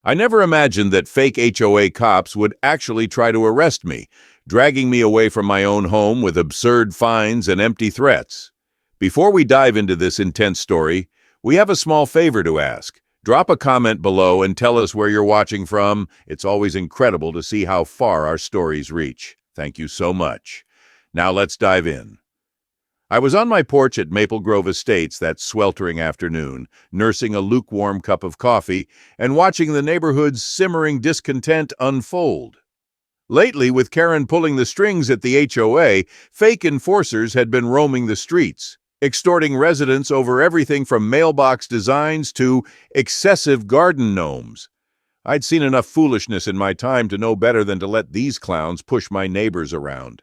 I never imagined that fake HOA cops would actually try to arrest me, dragging me away from my own home with absurd fines and empty threats. Before we dive into this intense story, we have a small favor to ask. Drop a comment below and tell us where you're watching from. It's always incredible to see how far our stories reach. Thank you so much. Now let's dive in. I was on my porch at Maple Grove Estates that sweltering afternoon, nursing a lukewarm cup of coffee and watching the neighborhood's simmering discontent unfold. Lately, with Karen pulling the strings at the HOA, fake enforcers had been roaming the streets, extorting residents over everything from mailbox designs to excessive garden gnomes. I'd seen enough foolishness in my time to know better than to let these clowns push my neighbors around.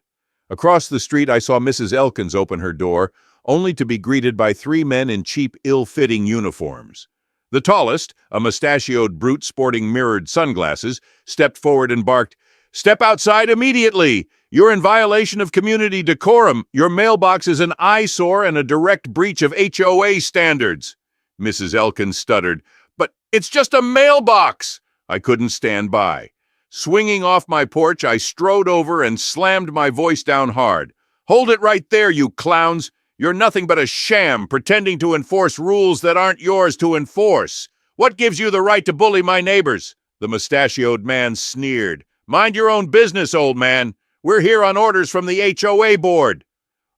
Across the street, I saw Mrs. Elkins open her door, only to be greeted by three men in cheap, ill-fitting uniforms. The tallest, a mustachioed brute sporting mirrored sunglasses, stepped forward and barked, "Step outside immediately! You're in violation of community decorum. Your mailbox is an eyesore and a direct breach of HOA standards." Mrs. Elkins stuttered, "But it's just a mailbox!" I couldn't stand by. Swinging off my porch, I strode over and slammed my voice down hard. "Hold it right there, you clowns! You're nothing but a sham, pretending to enforce rules that aren't yours to enforce. What gives you the right to bully my neighbors?" The mustachioed man sneered. "Mind your own business, old man. We're here on orders from the HOA board."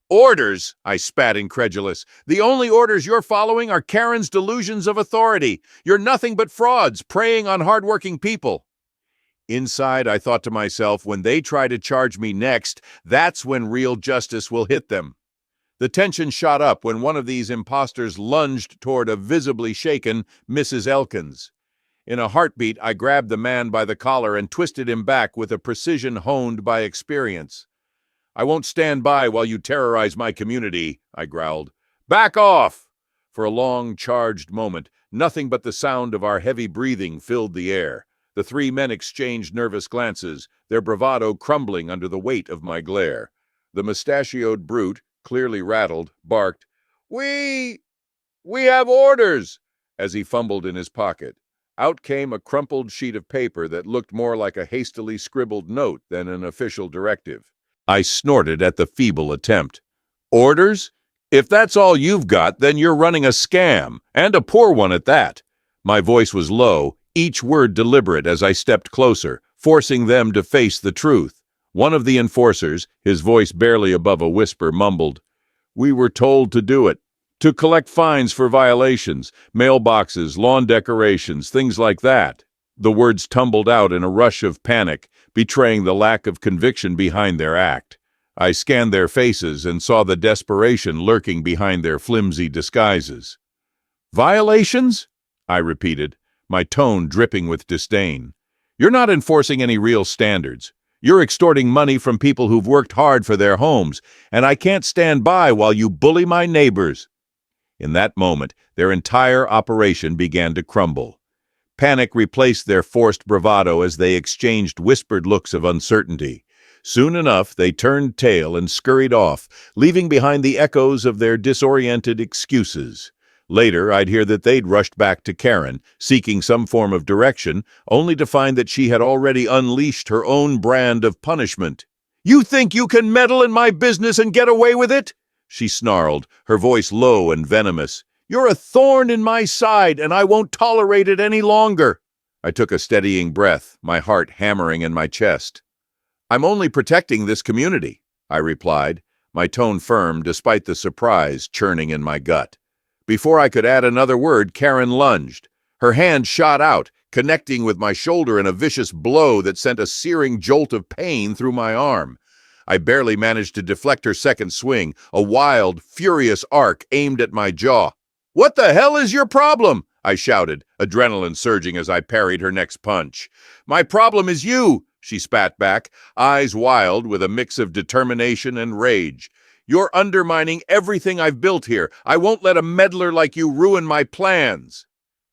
"Orders?" I spat incredulous. "The only orders you're following are Karen's delusions of authority. You're nothing but frauds, preying on hardworking people." Inside, I thought to myself, when they try to charge me next, that's when real justice will hit them. The tension shot up when one of these imposters lunged toward a visibly shaken Mrs. Elkins. In a heartbeat, I grabbed the man by the collar and twisted him back with a precision honed by experience. "I won't stand by while you terrorize my community," I growled. "Back off!" For a long, charged moment, nothing but the sound of our heavy breathing filled the air. The three men exchanged nervous glances, their bravado crumbling under the weight of my glare. The mustachioed brute, clearly rattled, barked, We have orders," as he fumbled in his pocket. Out came a crumpled sheet of paper that looked more like a hastily scribbled note than an official directive. I snorted at the feeble attempt. "Orders? If that's all you've got, then you're running a scam, and a poor one at that." My voice was low, each word deliberate as I stepped closer, forcing them to face the truth. One of the enforcers, his voice barely above a whisper, mumbled, "We were told to do it. To collect fines for violations, mailboxes, lawn decorations, things like that." The words tumbled out in a rush of panic, betraying the lack of conviction behind their act. I scanned their faces and saw the desperation lurking behind their flimsy disguises. "Violations?" I repeated, my tone dripping with disdain. "You're not enforcing any real standards. You're extorting money from people who've worked hard for their homes, and I can't stand by while you bully my neighbors." In that moment, their entire operation began to crumble. Panic replaced their forced bravado as they exchanged whispered looks of uncertainty. Soon enough, they turned tail and scurried off, leaving behind the echoes of their disoriented excuses. Later, I'd hear that they'd rushed back to Karen, seeking some form of direction, only to find that she had already unleashed her own brand of punishment. "You think you can meddle in my business and get away with it?" she snarled, her voice low and venomous. "You're a thorn in my side, and I won't tolerate it any longer." I took a steadying breath, my heart hammering in my chest. "I'm only protecting this community," I replied, my tone firm despite the surprise churning in my gut. Before I could add another word, Karen lunged. Her hand shot out, connecting with my shoulder in a vicious blow that sent a searing jolt of pain through my arm. I barely managed to deflect her second swing, a wild, furious arc aimed at my jaw. "What the hell is your problem?" I shouted, adrenaline surging as I parried her next punch. "My problem is you," she spat back, eyes wild with a mix of determination and rage. "You're undermining everything I've built here. I won't let a meddler like you ruin my plans."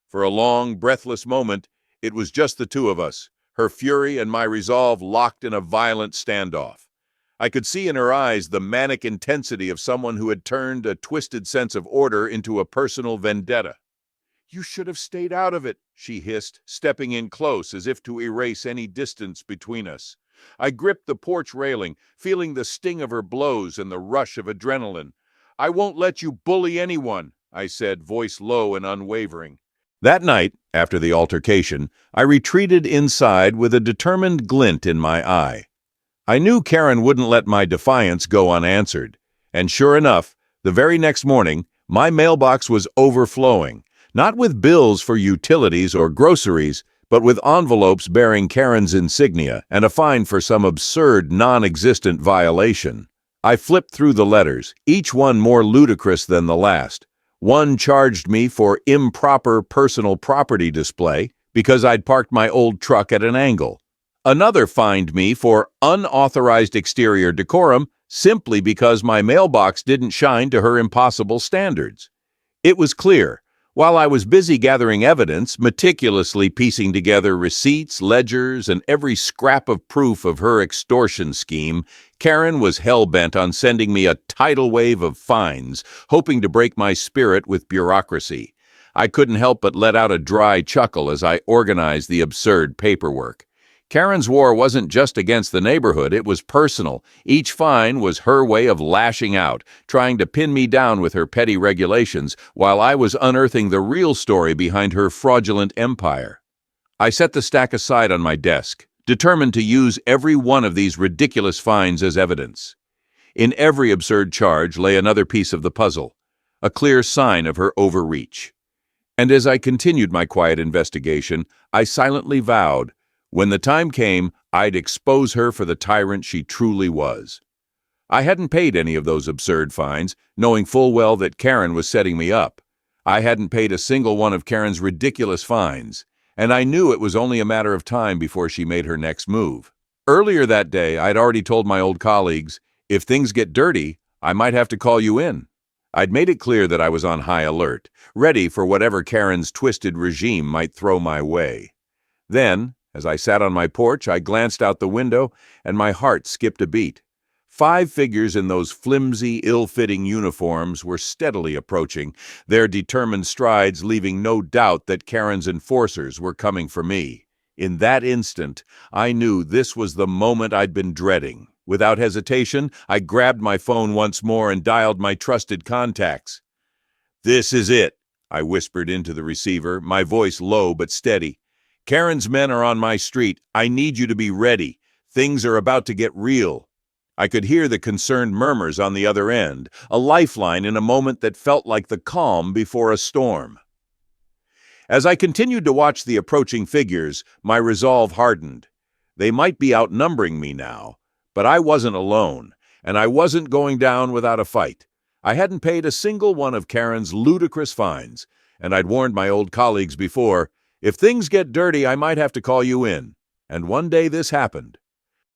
For a long, breathless moment, it was just the two of us, her fury and my resolve locked in a violent standoff. I could see in her eyes the manic intensity of someone who had turned a twisted sense of order into a personal vendetta. "You should have stayed out of it," she hissed, stepping in close as if to erase any distance between us. I gripped the porch railing, feeling the sting of her blows and the rush of adrenaline. "I won't let you bully anyone," I said, voice low and unwavering. That night, after the altercation, I retreated inside with a determined glint in my eye. I knew Karen wouldn't let my defiance go unanswered. And sure enough, the very next morning, my mailbox was overflowing, not with bills for utilities or groceries, but with envelopes bearing Karen's insignia and a fine for some absurd, non-existent violation. I flipped through the letters, each one more ludicrous than the last. One charged me for improper personal property display because I'd parked my old truck at an angle. Another fined me for unauthorized exterior decorum simply because my mailbox didn't shine to her impossible standards. It was clear, while I was busy gathering evidence, meticulously piecing together receipts, ledgers, and every scrap of proof of her extortion scheme, Karen was hell-bent on sending me a tidal wave of fines, hoping to break my spirit with bureaucracy. I couldn't help but let out a dry chuckle as I organized the absurd paperwork. Karen's war wasn't just against the neighborhood, it was personal. Each fine was her way of lashing out, trying to pin me down with her petty regulations, while I was unearthing the real story behind her fraudulent empire. I set the stack aside on my desk, determined to use every one of these ridiculous fines as evidence. In every absurd charge lay another piece of the puzzle, a clear sign of her overreach. And as I continued my quiet investigation, I silently vowed, when the time came, I'd expose her for the tyrant she truly was. I hadn't paid any of those absurd fines, knowing full well that Karen was setting me up. I hadn't paid a single one of Karen's ridiculous fines, and I knew it was only a matter of time before she made her next move. Earlier that day, I'd already told my old colleagues, if things get dirty, I might have to call you in. I'd made it clear that I was on high alert, ready for whatever Karen's twisted regime might throw my way. Then, as I sat on my porch, I glanced out the window, and my heart skipped a beat. 5 figures in those flimsy, ill-fitting uniforms were steadily approaching, their determined strides leaving no doubt that Karen's enforcers were coming for me. In that instant, I knew this was the moment I'd been dreading. Without hesitation, I grabbed my phone once more and dialed my trusted contacts. "This is it," I whispered into the receiver, my voice low but steady. "Karen's men are on my street. I need you to be ready. Things are about to get real." I could hear the concerned murmurs on the other end, a lifeline in a moment that felt like the calm before a storm. As I continued to watch the approaching figures, my resolve hardened. They might be outnumbering me now, but I wasn't alone, and I wasn't going down without a fight. I hadn't paid a single one of Karen's ludicrous fines, and I'd warned my old colleagues before, if things get dirty, I might have to call you in. And one day this happened.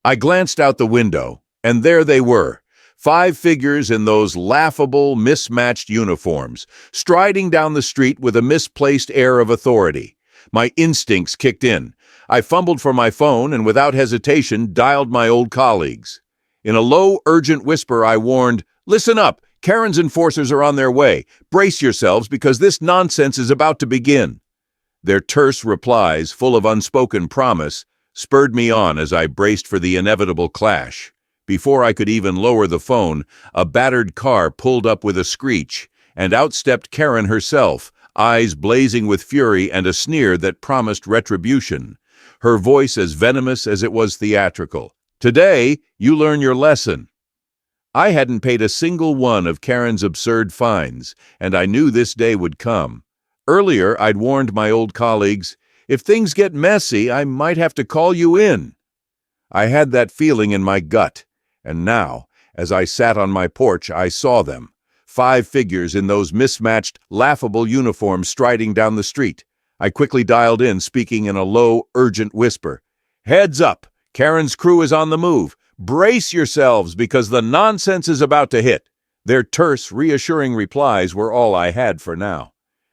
I glanced out the window, and there they were, 5 figures in those laughable, mismatched uniforms, striding down the street with a misplaced air of authority. My instincts kicked in. I fumbled for my phone and without hesitation dialed my old colleagues. In a low, urgent whisper, I warned, "Listen up, Karen's enforcers are on their way. Brace yourselves because this nonsense is about to begin." Their terse replies, full of unspoken promise, spurred me on as I braced for the inevitable clash. Before I could even lower the phone, a battered car pulled up with a screech, and out stepped Karen herself, eyes blazing with fury and a sneer that promised retribution. Her voice as venomous as it was theatrical. "Today, you learn your lesson." I hadn't paid a single one of Karen's absurd fines, and I knew this day would come. Earlier, I'd warned my old colleagues, if things get messy, I might have to call you in. I had that feeling in my gut, and now, as I sat on my porch, I saw them. 5 figures in those mismatched, laughable uniforms striding down the street. I quickly dialed in, speaking in a low, urgent whisper. "Heads up! Karen's crew is on the move. Brace yourselves because the nonsense is about to hit." Their terse, reassuring replies were all I had for now.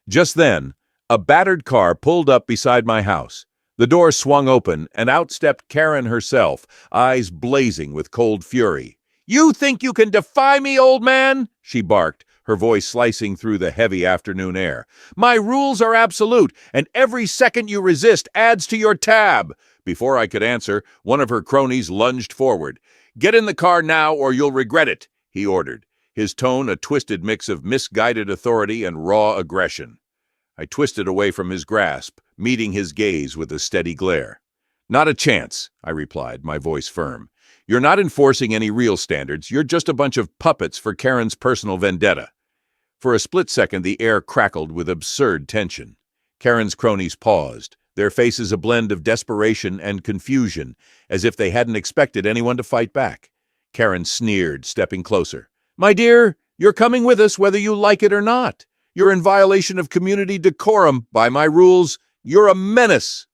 Just then, a battered car pulled up beside my house. The door swung open, and out stepped Karen herself, eyes blazing with cold fury. "You think you can defy me, old man?" she barked, her voice slicing through the heavy afternoon air. "My rules are absolute, and every second you resist adds to your tab." Before I could answer, one of her cronies lunged forward. "Get in the car now or you'll regret it," he ordered, his tone a twisted mix of misguided authority and raw aggression. I twisted away from his grasp, meeting his gaze with a steady glare. "Not a chance," I replied, my voice firm. "You're not enforcing any real standards. You're just a bunch of puppets for Karen's personal vendetta." For a split second, the air crackled with absurd tension. Karen's cronies paused, their faces a blend of desperation and confusion, as if they hadn't expected anyone to fight back. Karen sneered, stepping closer. "My dear, you're coming with us whether you like it or not. You're in violation of community decorum. By my rules, you're a menace."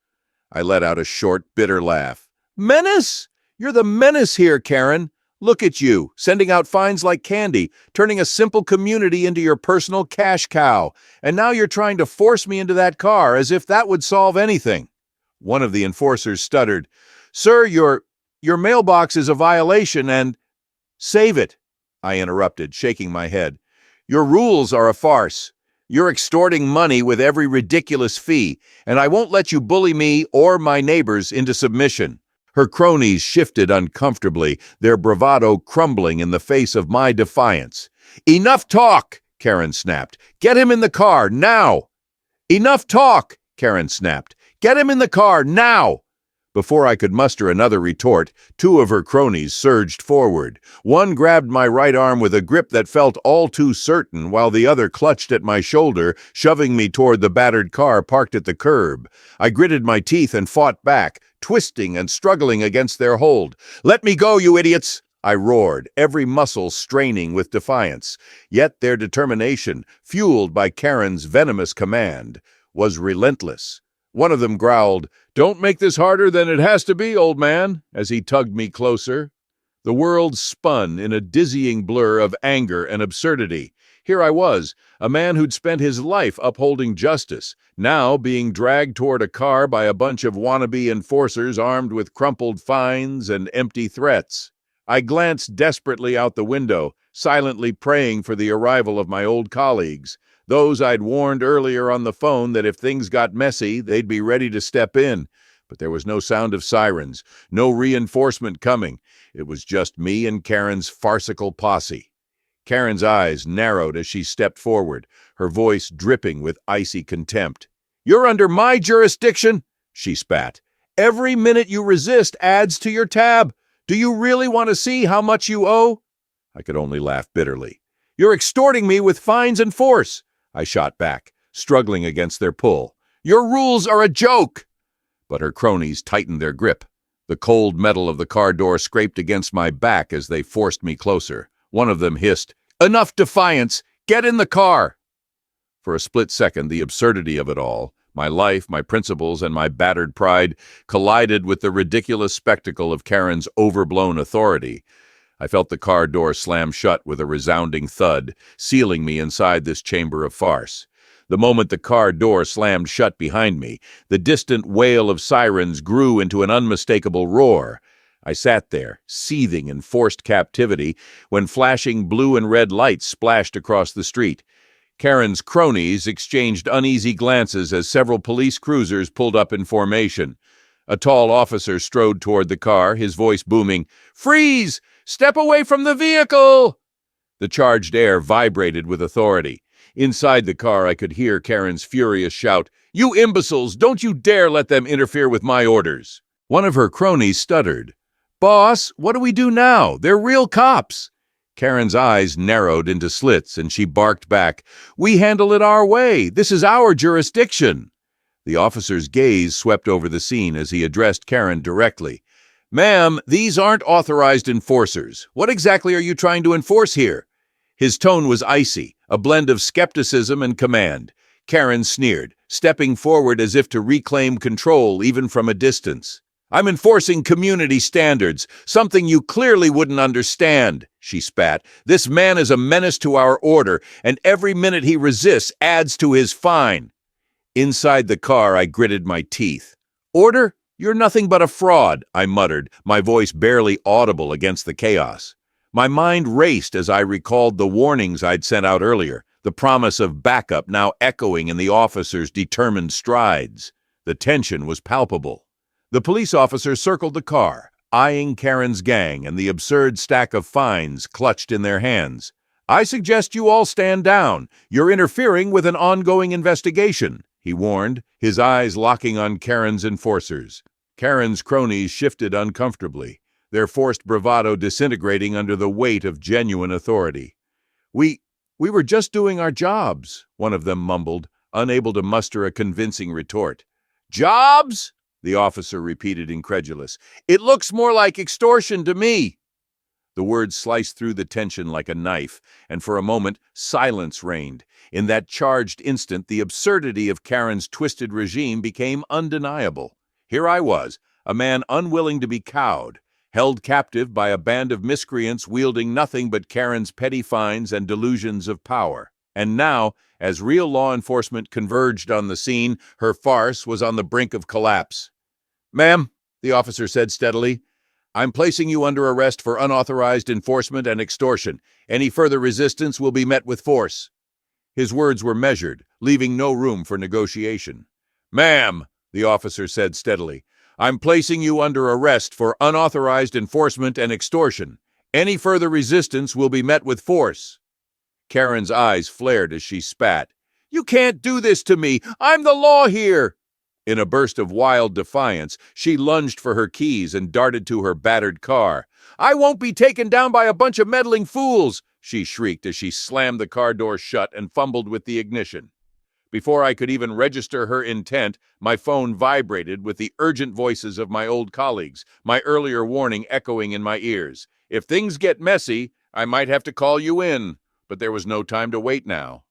I let out a short, bitter laugh. "Menace? You're the menace here, Karen. Look at you, sending out fines like candy, turning a simple community into your personal cash cow. And now you're trying to force me into that car as if that would solve anything." One of the enforcers stuttered. "Sir, your mailbox is a violation and—" "Save it," I interrupted, shaking my head. "Your rules are a farce. You're extorting money with every ridiculous fee, and I won't let you bully me or my neighbors into submission." Her cronies shifted uncomfortably, their bravado crumbling in the face of my defiance. "Enough talk!" Karen snapped. "Get him in the car, now!" "Enough talk!" Karen snapped. "Get him in the car, now!" Before I could muster another retort, two of her cronies surged forward. One grabbed my right arm with a grip that felt all too certain, while the other clutched at my shoulder, shoving me toward the battered car parked at the curb. I gritted my teeth and fought back, twisting and struggling against their hold. "Let me go, you idiots!" I roared, every muscle straining with defiance. Yet their determination, fueled by Karen's venomous command, was relentless. One of them growled, "Don't make this harder than it has to be, old man," as he tugged me closer. The world spun in a dizzying blur of anger and absurdity. Here I was, a man who'd spent his life upholding justice, now being dragged toward a car by a bunch of wannabe enforcers armed with crumpled fines and empty threats. I glanced desperately out the window, silently praying for the arrival of my old colleagues, those I'd warned earlier on the phone that if things got messy, they'd be ready to step in. But there was no sound of sirens, no reinforcement coming. It was just me and Karen's farcical posse. Karen's eyes narrowed as she stepped forward, her voice dripping with icy contempt. "You're under my jurisdiction," she spat. "Every minute you resist adds to your tab. Do you really want to see how much you owe?" I could only laugh bitterly. "You're extorting me with fines and force," I shot back, struggling against their pull. "Your rules are a joke!" But her cronies tightened their grip. The cold metal of the car door scraped against my back as they forced me closer. One of them hissed, "Enough defiance! Get in the car!" For a split second, the absurdity of it all, my life, my principles, and my battered pride, collided with the ridiculous spectacle of Karen's overblown authority. I felt the car door slam shut with a resounding thud, sealing me inside this chamber of farce. The moment the car door slammed shut behind me, the distant wail of sirens grew into an unmistakable roar. I sat there, seething in forced captivity, when flashing blue and red lights splashed across the street. Karen's cronies exchanged uneasy glances as several police cruisers pulled up in formation. A tall officer strode toward the car, his voice booming, "Freeze! Step away from the vehicle!" The charged air vibrated with authority. Inside the car, I could hear Karen's furious shout, "You imbeciles, don't you dare let them interfere with my orders!" One of her cronies stuttered. "Boss, what do we do now? They're real cops." Karen's eyes narrowed into slits, and she barked back, "We handle it our way. This is our jurisdiction." The officer's gaze swept over the scene as he addressed Karen directly. "Ma'am, these aren't authorized enforcers. What exactly are you trying to enforce here?" His tone was icy, a blend of skepticism and command. Karen sneered, stepping forward as if to reclaim control even from a distance. "I'm enforcing community standards, something you clearly wouldn't understand," she spat. "This man is a menace to our order, and every minute he resists adds to his fine." Inside the car, I gritted my teeth. "Order? You're nothing but a fraud," I muttered, my voice barely audible against the chaos. My mind raced as I recalled the warnings I'd sent out earlier, the promise of backup now echoing in the officer's determined strides. The tension was palpable. The police officer circled the car, eyeing Karen's gang and the absurd stack of fines clutched in their hands. "I suggest you all stand down. You're interfering with an ongoing investigation," he warned, his eyes locking on Karen's enforcers. Karen's cronies shifted uncomfortably, their forced bravado disintegrating under the weight of genuine authority. We were just doing our jobs," one of them mumbled, unable to muster a convincing retort. "Jobs?" the officer repeated, incredulous. "It looks more like extortion to me." The words sliced through the tension like a knife, and for a moment, silence reigned. In that charged instant, the absurdity of Karen's twisted regime became undeniable. Here I was, a man unwilling to be cowed, held captive by a band of miscreants wielding nothing but Karen's petty fines and delusions of power. And now, as real law enforcement converged on the scene, her farce was on the brink of collapse. "Ma'am," the officer said steadily, "I'm placing you under arrest for unauthorized enforcement and extortion. Any further resistance will be met with force." His words were measured, leaving no room for negotiation. "Ma'am," the officer said steadily, "I'm placing you under arrest for unauthorized enforcement and extortion. Any further resistance will be met with force." Karen's eyes flared as she spat. "You can't do this to me! I'm the law here!" In a burst of wild defiance, she lunged for her keys and darted to her battered car. "I won't be taken down by a bunch of meddling fools!" she shrieked as she slammed the car door shut and fumbled with the ignition. Before I could even register her intent, my phone vibrated with the urgent voices of my old colleagues, my earlier warning echoing in my ears. "If things get messy, I might have to call you in." But there was no time to wait now.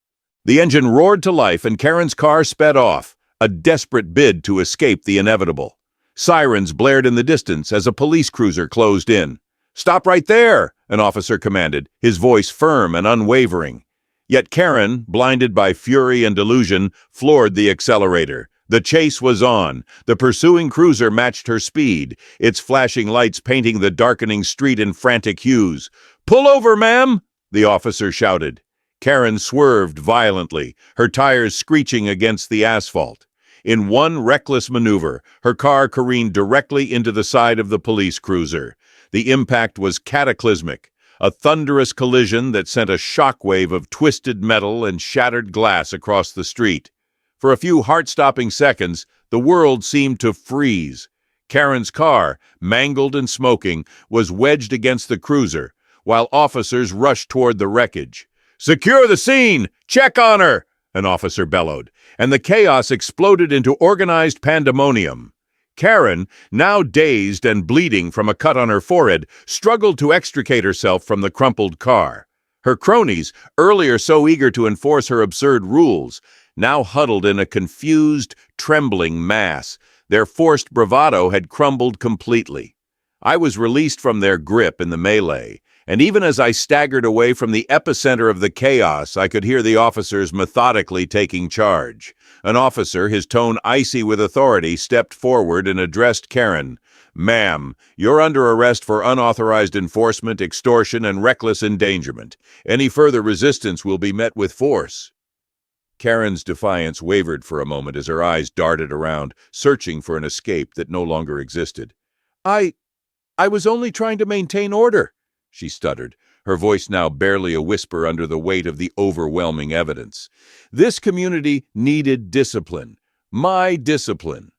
The engine roared to life and Karen's car sped off, a desperate bid to escape the inevitable. Sirens blared in the distance as a police cruiser closed in. "Stop right there," an officer commanded, his voice firm and unwavering. Yet Karen, blinded by fury and delusion, floored the accelerator. The chase was on. The pursuing cruiser matched her speed, its flashing lights painting the darkening street in frantic hues. "Pull over, ma'am!" the officer shouted. Karen swerved violently, her tires screeching against the asphalt. In one reckless maneuver, her car careened directly into the side of the police cruiser. The impact was cataclysmic. A thunderous collision that sent a shockwave of twisted metal and shattered glass across the street. For a few heart-stopping seconds, the world seemed to freeze. Karen's car, mangled and smoking, was wedged against the cruiser, while officers rushed toward the wreckage. "Secure the scene! Check on her!" an officer bellowed, and the chaos exploded into organized pandemonium. Karen, now dazed and bleeding from a cut on her forehead, struggled to extricate herself from the crumpled car. Her cronies, earlier so eager to enforce her absurd rules, now huddled in a confused, trembling mass. Their forced bravado had crumbled completely. I was released from their grip in the melee, and even as I staggered away from the epicenter of the chaos, I could hear the officers methodically taking charge. An officer, his tone icy with authority, stepped forward and addressed Karen. "Ma'am, you're under arrest for unauthorized enforcement, extortion, and reckless endangerment. Any further resistance will be met with force." Karen's defiance wavered for a moment as her eyes darted around, searching for an escape that no longer existed. I was only trying to maintain order," she stuttered, her voice now barely a whisper under the weight of the overwhelming evidence. "This community needed discipline. My discipline."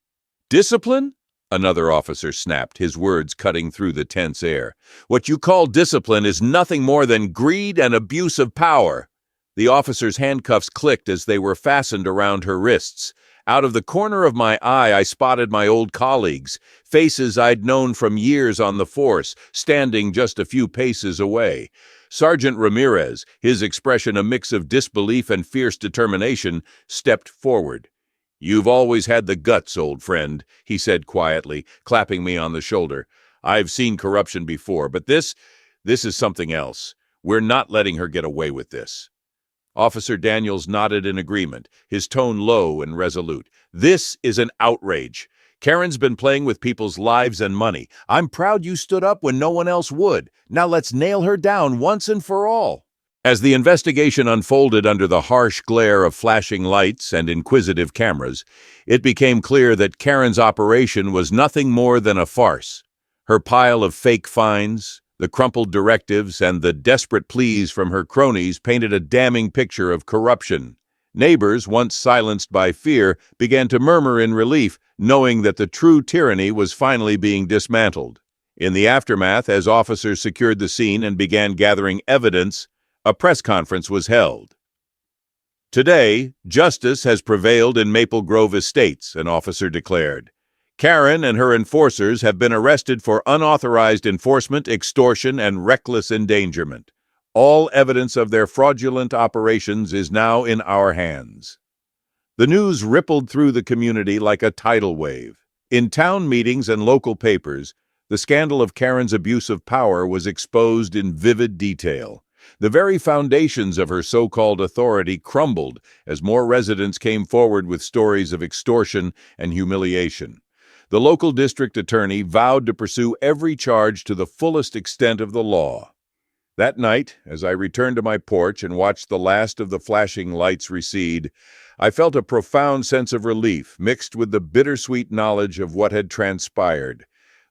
"Discipline?" another officer snapped, his words cutting through the tense air. "What you call discipline is nothing more than greed and abuse of power." The officer's handcuffs clicked as they were fastened around her wrists. Out of the corner of my eye, I spotted my old colleagues, faces I'd known from years on the force, standing just a few paces away. Sergeant Ramirez, his expression a mix of disbelief and fierce determination, stepped forward. "You've always had the guts, old friend," he said quietly, clapping me on the shoulder. "I've seen corruption before, but this is something else. We're not letting her get away with this." Officer Daniels nodded in agreement, his tone low and resolute. "This is an outrage. Karen's been playing with people's lives and money. I'm proud you stood up when no one else would. Now let's nail her down once and for all." As the investigation unfolded under the harsh glare of flashing lights and inquisitive cameras, it became clear that Karen's operation was nothing more than a farce. Her pile of fake fines, the crumpled directives, and the desperate pleas from her cronies painted a damning picture of corruption. Neighbors, once silenced by fear, began to murmur in relief, knowing that the true tyranny was finally being dismantled. In the aftermath, as officers secured the scene and began gathering evidence, a press conference was held. "Today, justice has prevailed in Maple Grove Estates," an officer declared. "Karen and her enforcers have been arrested for unauthorized enforcement, extortion, and reckless endangerment. All evidence of their fraudulent operations is now in our hands." The news rippled through the community like a tidal wave. In town meetings and local papers, the scandal of Karen's abuse of power was exposed in vivid detail. The very foundations of her so-called authority crumbled as more residents came forward with stories of extortion and humiliation. The local district attorney vowed to pursue every charge to the fullest extent of the law. That night, as I returned to my porch and watched the last of the flashing lights recede, I felt a profound sense of relief mixed with the bittersweet knowledge of what had transpired.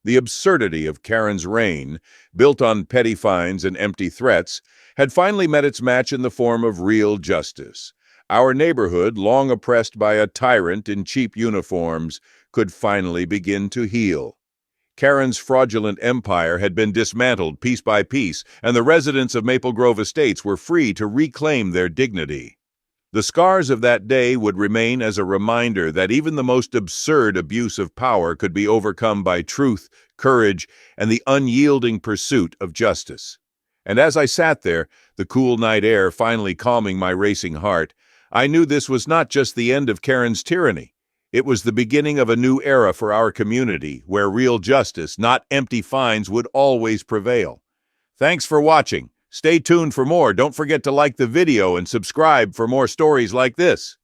The absurdity of Karen's reign, built on petty fines and empty threats, had finally met its match in the form of real justice. Our neighborhood, long oppressed by a tyrant in cheap uniforms, could finally begin to heal. Karen's fraudulent empire had been dismantled piece by piece, and the residents of Maple Grove Estates were free to reclaim their dignity. The scars of that day would remain as a reminder that even the most absurd abuse of power could be overcome by truth, courage, and the unyielding pursuit of justice. And as I sat there, the cool night air finally calming my racing heart, I knew this was not just the end of Karen's tyranny. It was the beginning of a new era for our community, where real justice, not empty fines, would always prevail. Thanks for watching. Stay tuned for more. Don't forget to like the video and subscribe for more stories like this.